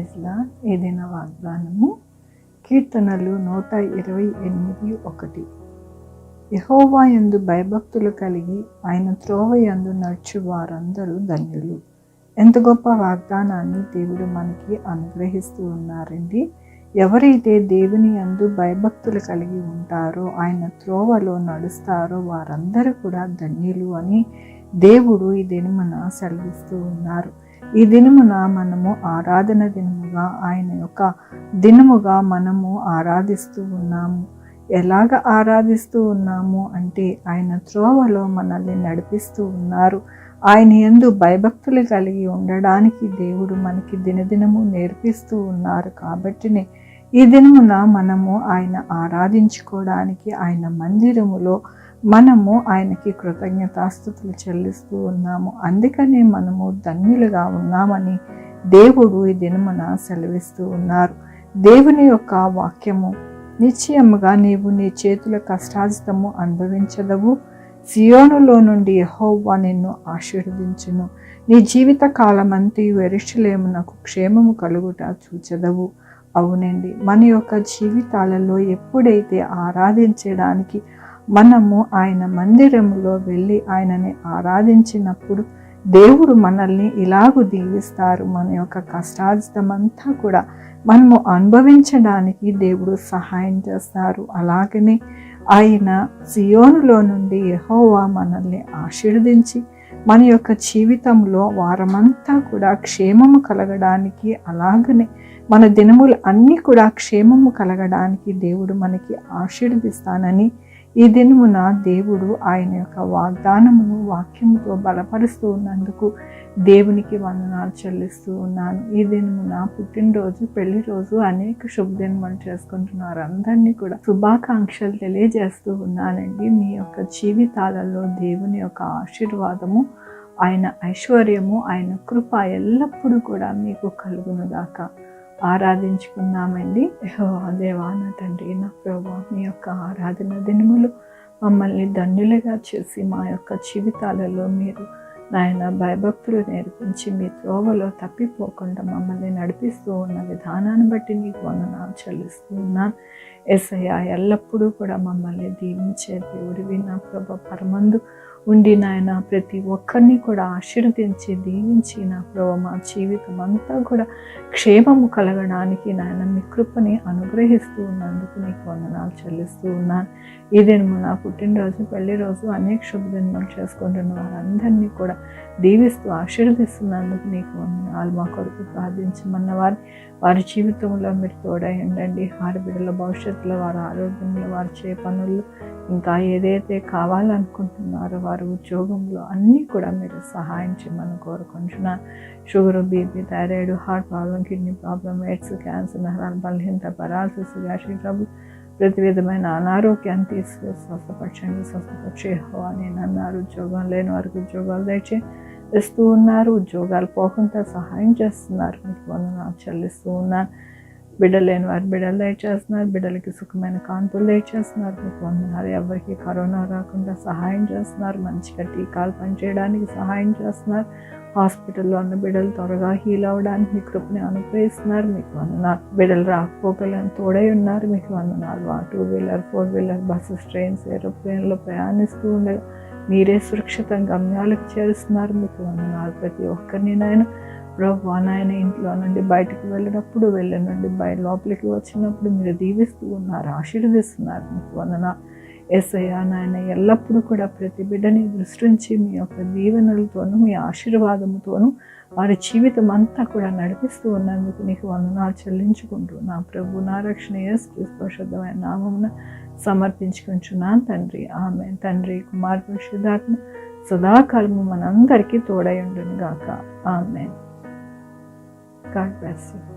ప్రైజ్లా ఏదైనా వాగ్దానము కీర్తనలు 128:1 యెహోవా యందు భయభక్తులు కలిగి ఆయన త్రోవ యందు నడుచు వారందరూ ధన్యులు. ఎంత గొప్ప వాగ్దానాన్ని దేవుడు మనకి అనుగ్రహిస్తూ ఉన్నారండి. ఎవరైతే దేవుని యందు భయభక్తులు కలిగి ఉంటారో, ఆయన త్రోవలో నడుస్తారో వారందరూ కూడా ధన్యులు అని దేవుడు ఈ దినమున సెలవిస్తూ ఉన్నారు. ఈ దినమున మనము ఆరాధన దినముగా, ఆయన యొక్క దినముగా మనము ఆరాధిస్తూ ఉన్నాము. ఎలాగ ఆరాధిస్తూ ఉన్నాము అంటే, ఆయన త్రోవలో మనల్ని నడిపిస్తూ ఉన్నారు. ఆయన యందు భయభక్తులు కలిగి ఉండడానికి దేవుడు మనకి దినదినము నేర్పిస్తూ ఉన్నారు. కాబట్టినే ఈ దినమున మనము ఆయన ఆరాధించుకోవడానికి ఆయన మందిరములో మనము ఆయనకి కృతజ్ఞతాస్తుతులు చెల్లిస్తూ ఉన్నాము. అందుకనే మనము ధన్యులుగా ఉన్నామని దేవుడు ఈ దినమున సెలవిస్తూ ఉన్నారు. దేవుని యొక్క వాక్యము, నిశ్చయముగా నీవు నీ చేతుల కష్టాజితము అనుభవించదవు. సియోనులో నుండి యెహోవా నిన్ను ఆశీర్వదించును. నీ జీవిత కాలమంతయు యెరూషలేమునకు క్షేమము కలుగుట చూచెదవు. అవునండి, మన యొక్క జీవితాలలో ఎప్పుడైతే ఆరాధించడానికి మనము ఆయన మందిరములో వెళ్ళి ఆయనని ఆరాధించినప్పుడు దేవుడు మనల్ని ఇలాగూ దీవిస్తారు. మన యొక్క కష్టార్జితమంతా కూడా మనము అనుభవించడానికి దేవుడు సహాయం చేస్తారు. అలాగనే ఆయన సియోనులో నుండి యెహోవా మనల్ని ఆశీర్వదించి మన యొక్క జీవితంలో వారమంతా కూడా క్షేమము కలగడానికి, అలాగనే మన దినములు అన్నీ కూడా క్షేమము కలగడానికి దేవుడు మనకి ఆశీర్వదిస్తానని ఈ దినమున దేవుడు ఆయన యొక్క వాగ్దానమును వాక్యముతో బలపరుస్తూ ఉన్నందుకు దేవునికి వందనాలు చెల్లిస్తూ ఉన్నాను. ఈ దినమున పుట్టినరోజు, పెళ్లి రోజు, అనేక శుభదినములు చేసుకుంటున్నారు. అందరినీ కూడా శుభాకాంక్షలు తెలియజేస్తూ ఉన్నానండి. మీ యొక్క జీవితాలలో దేవుని యొక్క ఆశీర్వాదము, ఆయన ఐశ్వర్యము, ఆయన కృప ఎల్లప్పుడూ కూడా మీకు కలుగునుగాక. ఆరాధించుకుందామండి. యెహోవా దేవా, నా తండ్రి, నా ప్రభువా, మీ యొక్క ఆరాధన దినములు మమ్మల్ని ధన్యులుగా చేసి మా యొక్క జీవితాలలో మీరు నాయన భయభక్తులు నేర్పించి మీ త్రోవలో తప్పిపోకుండా మమ్మల్ని నడిపిస్తూ ఉన్న విధానాన్ని బట్టి నీకు వందనాలు చెల్లిస్తూ ఉన్నాను. యేసయ్యా, ఎల్లప్పుడూ కూడా మమ్మల్ని దీవించే దేవుడివి నా ప్రభు, పరమందు ఉండి నాయన ప్రతి ఒక్కరిని కూడా ఆశీర్వదించి దీవించి నా ప్రభు మా జీవితం అంతా కూడా క్షేమము కలగడానికి నాయన మీ కృపని అనుగ్రహిస్తూ ఉన్నందుకు నీకు వందనాలు చెల్లిస్తూ ఉన్నాను. ఈ దినము నా పుట్టినరోజు, పెళ్లి రోజు, అనేక శుభదినములు చేసుకుంటున్న వారందరినీ కూడా దీవిస్తూ ఆశీర్వదిస్తున్నందుకు నీకు వందనాలు. మా కొరకు ప్రార్థించమన్న వారి జీవితంలో మీరు తోడై ఉండండి. వారి బిడ్డల భవిష్యత్తులో, వారి ఆరోగ్యంలో, వారి చే పనుల్లో, ఇంకా ఏదైతే కావాలనుకుంటున్నారో వారి ఉద్యోగంలో అన్నీ కూడా మీరు సహాయం చేయమని కోరుకుంటున్నాను. Sugar, BP, thyroid, heart problem, kidney problem, AIDS, cancer, నరాల బలహీనత, పరాలసిస్, గ్యాస్ట్రిక్ ట్రబుల్, ప్రతి విధమైన అనారోగ్యాన్ని తీసుకు స్వస్థపరచండి. స్వస్థపరిచే అని అన్నారు. ఉద్యోగం లేని వారికి ఉద్యోగాలు ఇస్తూ ఉన్నారు. ఉద్యోగాలు పోకుండా సహాయం చేస్తున్నారు. మీకు వందనాలు చెల్లిస్తూ ఉన్నాను. బిడ్డలు లేని వారి బిడ్డలు దయచేస్తున్నారు. బిడ్డలకి సుఖమైన కాంతులు దయచేస్తున్నారు. మీకు వందనాలు. ఎవరికి కరోనా రాకుండా సహాయం చేస్తున్నారు. మంచిగా టీకాలు పనిచేయడానికి సహాయం చేస్తున్నారు. హాస్పిటల్లో ఉన్న బిడ్డలు త్వరగా హీల్ అవ్వడానికి మీ కృపని అనుగ్రహిస్తున్నారు. మీకు వందనాలు. బిడ్డలు రాకపోకలను తోడై ఉన్నారు. మీకు వందనాలు. 2 వీలర్ 4 వీలర్ బస్సెస్, ట్రైన్స్, ఏరోప్లేన్లో ప్రయాణిస్తూ ఉండగా మీరే సురక్షితంగా గమ్యాలకు చేరుస్తున్నారు. మీకు వందనాలు. ప్రతి ఒక్కరిని నాయన ప్రభువా, నాయన ఇంట్లో నుండి బయటకు వెళ్ళినప్పుడు, వెళ్ళి నుండి లోపలికి వచ్చినప్పుడు మీరు దీవిస్తూ ఉన్నారు, ఆశీర్వదిస్తున్నారు. మీకు వందనాలు. యేసయ్యా, నాయన ఎల్లప్పుడూ కూడా ప్రతి బిడ్డని దృష్టించి మీ యొక్క దీవెనలతోనూ, మీ ఆశీర్వాదముతోనూ వారి జీవితం అంతా కూడా నడిపిస్తూ ఉన్నందుకు నీకు వందనాలు చెల్లించుకుంటూ నా ప్రభు, నా రక్షణ యేసుక్రీస్తు పరిశుద్ధమైన నామమున సమర్పించుకుంటున్నాను తండ్రి. ఆమేన్. తండ్రి, కుమార, పరిశుద్ధాత్మ సదాకాలము మనందరికీ తోడై ఉండును గాక. ఆమేన్. God bless you.